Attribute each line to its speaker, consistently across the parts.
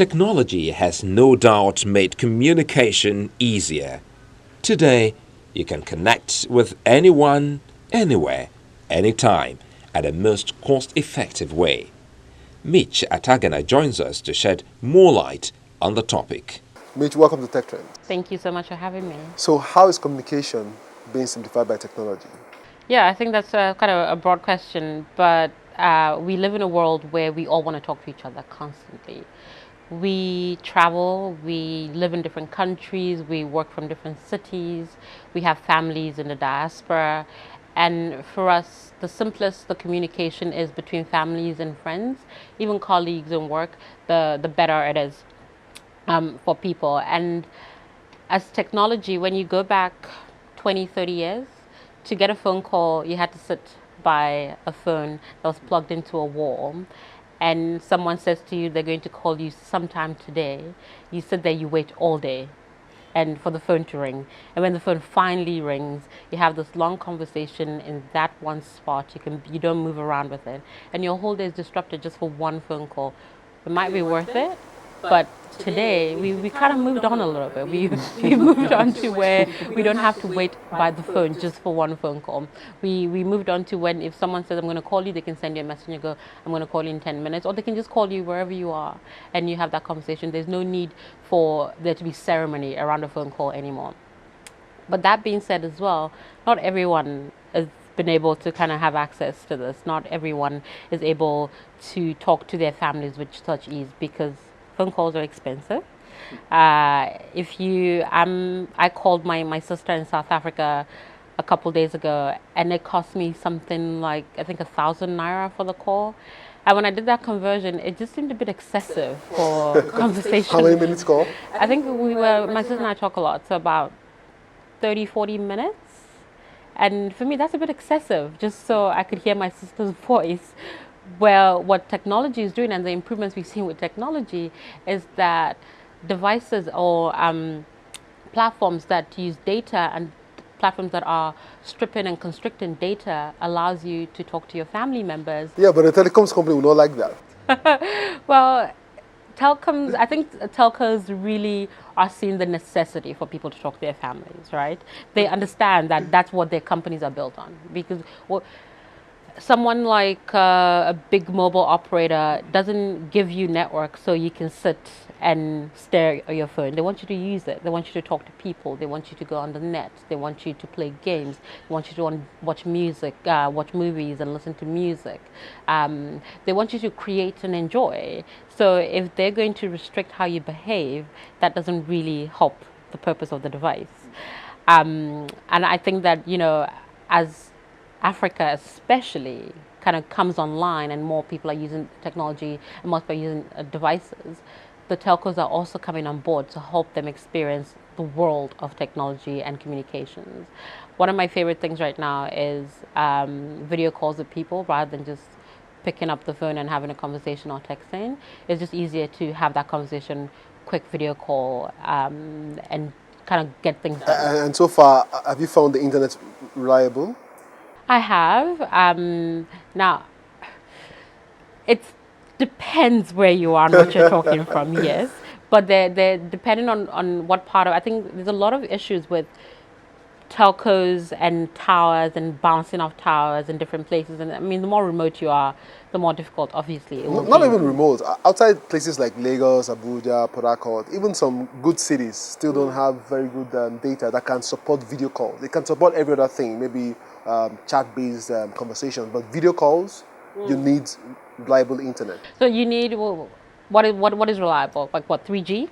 Speaker 1: Technology has no doubt made communication easier. Today, you can connect with anyone, anywhere, anytime, at a most cost-effective way. Mitch Atagana joins us to shed more light on the topic.
Speaker 2: Mitch, welcome to Tech Trend.
Speaker 3: Thank you so much for having me.
Speaker 2: So how is communication being simplified by technology?
Speaker 3: Yeah, I think that's kind of a broad question, but we live in a world where we all want to talk to each other constantly. We travel, we live in different countries, we work from different cities, we have families in the diaspora, and for us, the simplest the communication is between families and friends, even colleagues and work, the better it is for people. And as technology, when you go back 20, 30 years, to get a phone call, you had to sit by a phone that was plugged into a wall, and someone says to you they're going to call you sometime today. You sit there, you wait all day and for the phone to ring. And when the phone finally rings, you have this long conversation in that one spot. You don't move around with it. And your whole day is disrupted just for one phone call. It might be worth it, but today we kind of moved on a little bit. We moved on to where we don't have to wait by the phone just for one phone call. We moved on to when if someone says I'm going to call you, they can send you a message and you go, I'm going to call you in 10 minutes, or they can just call you wherever you are and you have that conversation. There's no need for there to be ceremony around a phone call anymore. But that being said as well, not everyone has been able to kind of have access to this. Not everyone is able to talk to their families with such ease because phone calls are expensive. I called my sister in South Africa a couple days ago, and it cost me something like I think 1,000 naira for the call. And when I did that conversion, it just seemed a bit excessive for conversation.
Speaker 2: How many minutes call?
Speaker 3: I think my sister and I talk a lot, so about 30, 40 minutes. And for me, that's a bit excessive, just so I could hear my sister's voice. Well, what technology is doing and the improvements we've seen with technology is that devices or platforms that use data and platforms that are stripping and constricting data allows you to talk to your family members.
Speaker 2: Yeah, but the telecoms company will not like that.
Speaker 3: Well, I think telcos really are seeing the necessity for people to talk to their families, right? They understand that that's what their companies are built on. Because someone like a big mobile operator doesn't give you network so you can sit and stare at your phone. They want you to use it. They want you to talk to people. They want you to go on the net. They want you to play games. They want you to watch music, watch movies and listen to music. They want you to create and enjoy. So if they're going to restrict how you behave, that doesn't really help the purpose of the device. And I think that, as Africa especially kind of comes online and more people are using technology and more people are using devices, the telcos are also coming on board to help them experience the world of technology and communications. One of my favorite things right now is video calls with people rather than just picking up the phone and having a conversation or texting. It's just easier to have that conversation, quick video call, and kind of get things done.
Speaker 2: And so far, have you found the internet reliable?
Speaker 3: I have. Now, it depends where you are and what you're talking from, yes. But they're depending on what part of, I think there's a lot of issues with telcos and towers and bouncing off towers in different places. And I mean, the more remote you are, the more difficult, obviously, it will
Speaker 2: Not
Speaker 3: be.
Speaker 2: even remote. Outside places like Lagos, Abuja, Port Harcourt, even some good cities still don't have very good data that can support video calls. They can support every other thing, maybe chat-based conversations, but video calls, you need reliable internet.
Speaker 3: So you need, what is reliable? Like what, 3G?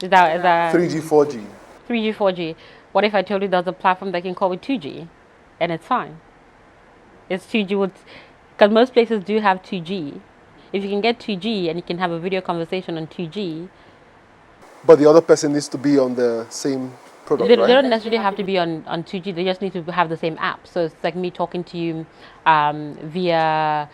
Speaker 3: Is that
Speaker 2: 3G, 4G.
Speaker 3: 3G, 4G. What if I told you there's a platform that can call with 2G and it's fine? It's 2G because most places do have 2G. If you can get 2G and you can have a video conversation on 2G.
Speaker 2: But the other person needs to be on the same product,
Speaker 3: They
Speaker 2: right?
Speaker 3: don't necessarily have to be on 2G. They just need to have the same app. So it's like me talking to you via,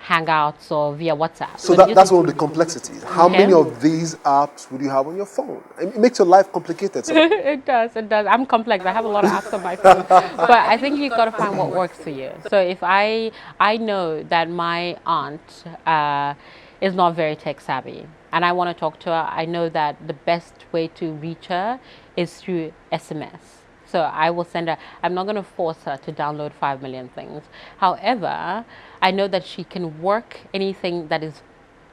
Speaker 3: Hangouts or via WhatsApp.
Speaker 2: So that's one of the complexities. How many of these apps would you have on your phone? It makes your life complicated. So.
Speaker 3: It does. I'm complex. I have a lot of apps on my phone. But I think you've got to find what works for you. So if I know that my aunt is not very tech savvy, and I want to talk to her, I know that the best way to reach her is through SMS. So I will send her, I'm not going to force her to download 5 million things. However, I know that she can work anything that is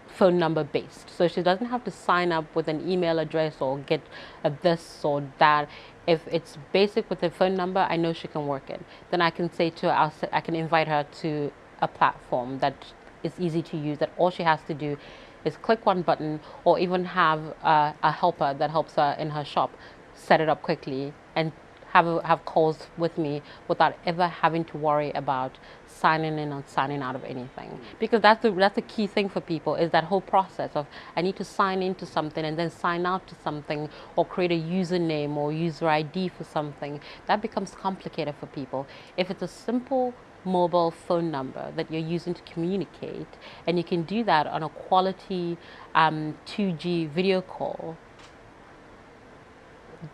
Speaker 3: phone number based. So she doesn't have to sign up with an email address or get a this or that. If it's basic with a phone number, I know she can work it. Then I can say to her, I can invite her to a platform that is easy to use, that all she has to do is click one button, or even have a helper that helps her in her shop set it up quickly and have calls with me without ever having to worry about signing in or signing out of anything. Because that's the key thing for people, is that whole process of I need to sign into something and then sign out to something, or create a username or user ID for something. That becomes complicated for people. If it's a simple mobile phone number that you're using to communicate, and you can do that on a quality 2G video call,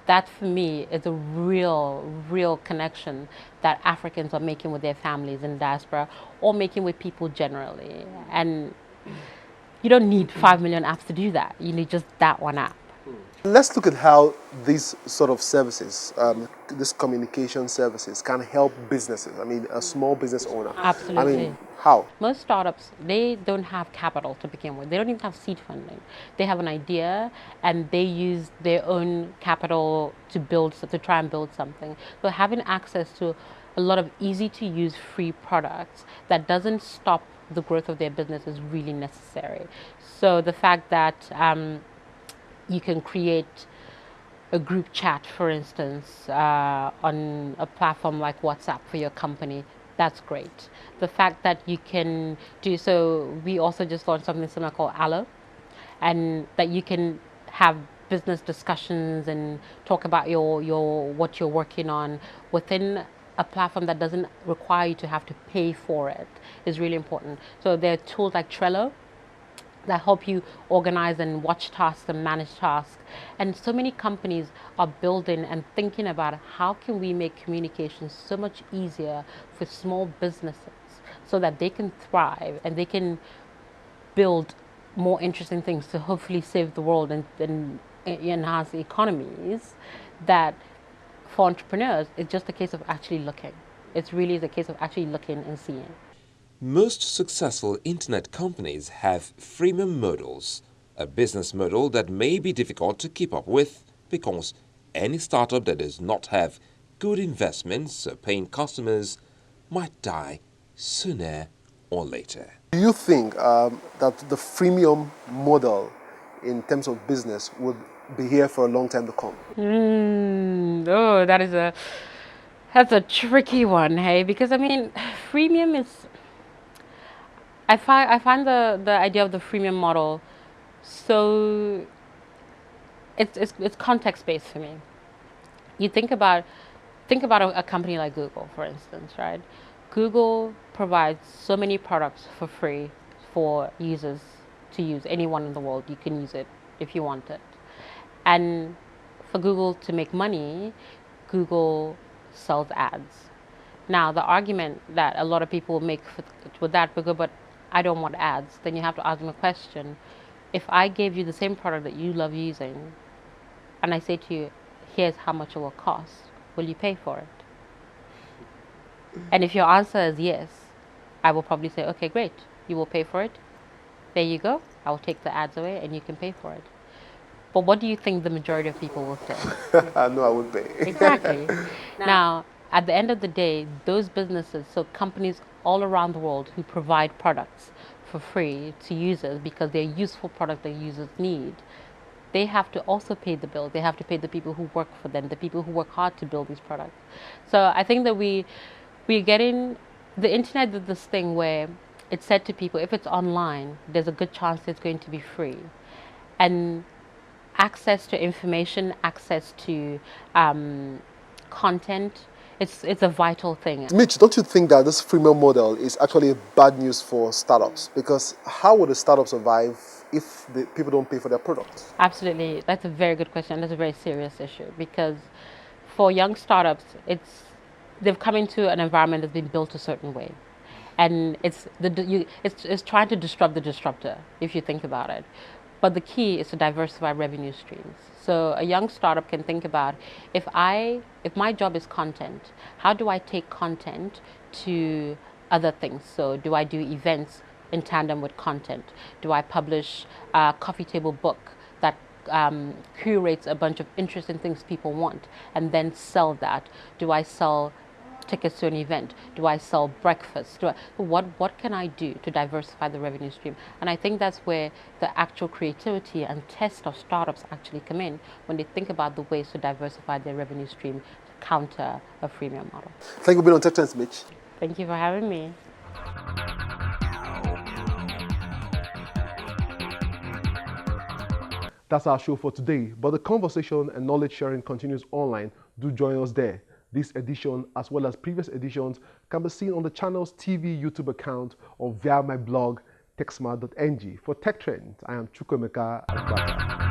Speaker 3: that for me is a real connection that Africans are making with their families in diaspora, or making with people generally. And you don't need 5 million apps to do that. You need just that one app.
Speaker 2: Let's look at how these sort of services, these communication services, can help businesses. I mean, a small business owner.
Speaker 3: Absolutely.
Speaker 2: I mean, how?
Speaker 3: Most startups, they don't have capital to begin with. They don't even have seed funding. They have an idea and they use their own capital to try and build something. So having access to a lot of easy to use free products that doesn't stop the growth of their business is really necessary. So the fact that you can create a group chat, for instance, on a platform like WhatsApp for your company, that's great. The fact that you can do so, we also just launched something similar called Allo, and that you can have business discussions and talk about your what you're working on within a platform that doesn't require you to have to pay for it, is really important. So there are tools like Trello that help you organize and watch tasks and manage tasks. And so many companies are building and thinking about how can we make communication so much easier for small businesses so that they can thrive and they can build more interesting things to hopefully save the world and enhance the economies. That for entrepreneurs, it's just a case of actually looking. It's really the case of actually looking and seeing.
Speaker 1: Most successful internet companies have freemium models, a business model that may be difficult to keep up with because any startup that does not have good investments or paying customers might die sooner or later.
Speaker 2: Do you think that the freemium model in terms of business would be here for a long time to come?
Speaker 3: Oh, that's a tricky one, hey? Because I mean, freemium is. I find the idea of the freemium model so it's context based for me. You think about a company like Google, for instance, right? Google provides so many products for free for users to use. Anyone in the world, you can use it if you want it. And for Google to make money, Google sells ads. Now, the argument that a lot of people make with that, but I don't want ads, then you have to ask them a question. If I gave you the same product that you love using, and I say to you, here's how much it will cost, will you pay for it? And if your answer is yes, I will probably say, okay, great, you will pay for it. There you go. I will take the ads away and you can pay for it. But what do you think the majority of people will say?
Speaker 2: No, I would pay.
Speaker 3: Exactly. Now, at the end of the day, those businesses, so companies all around the world who provide products for free to users because they're useful products that users need, they have to also pay the bill. They have to pay the people who work for them, the people who work hard to build these products. So I think that we're getting, the internet did this thing where it said to people, if it's online, there's a good chance it's going to be free. And access to information, access to content, it's a vital thing.
Speaker 2: Mitch, don't you think that this freemium model is actually bad news for startups? Because how would a startup survive if the people don't pay for their products?
Speaker 3: Absolutely. That's a very good question. That's a very serious issue because for young startups, they've come into an environment that's been built a certain way. And it's trying to disrupt the disruptor, if you think about it. But the key is to diversify revenue streams. So a young startup can think about, if my job is content, how do I take content to other things? So do I do events in tandem with content? Do I publish a coffee table book that curates a bunch of interesting things people want and then sell that? Do I sell tickets to an event? Do I sell breakfast? What can I do to diversify the revenue stream? And I think that's where the actual creativity and test of startups actually come in, when they think about the ways to diversify their revenue stream to counter a freemium model.
Speaker 2: Thank you for being on Tech Trends, Mitch.
Speaker 3: Thank you for having me.
Speaker 2: That's our show for today, but the conversation and knowledge sharing continues online. Do join us there. This edition, as well as previous editions, can be seen on the channel's TV YouTube account or via my blog, techsmart.ng. For Tech Trends, I am Chukwemeka Agbata.